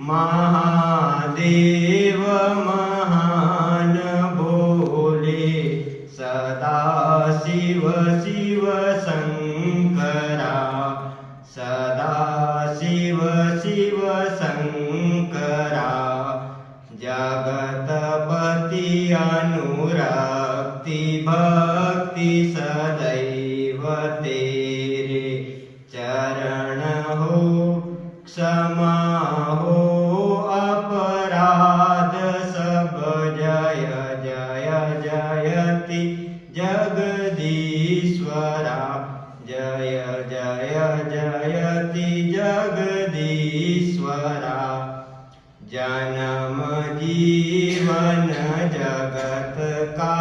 महादेव महान बोले सदा शिव शिव शंकरा सदा शिव शिव शंकरा जगतपति अनुरक्ति भक्ति सदैव तेरे चरण हो क्षमा हो अपराध सब जय जय जयति जगदीश्वरा जय जय जयति जगदीश्वरा जन्म जीवन जगत का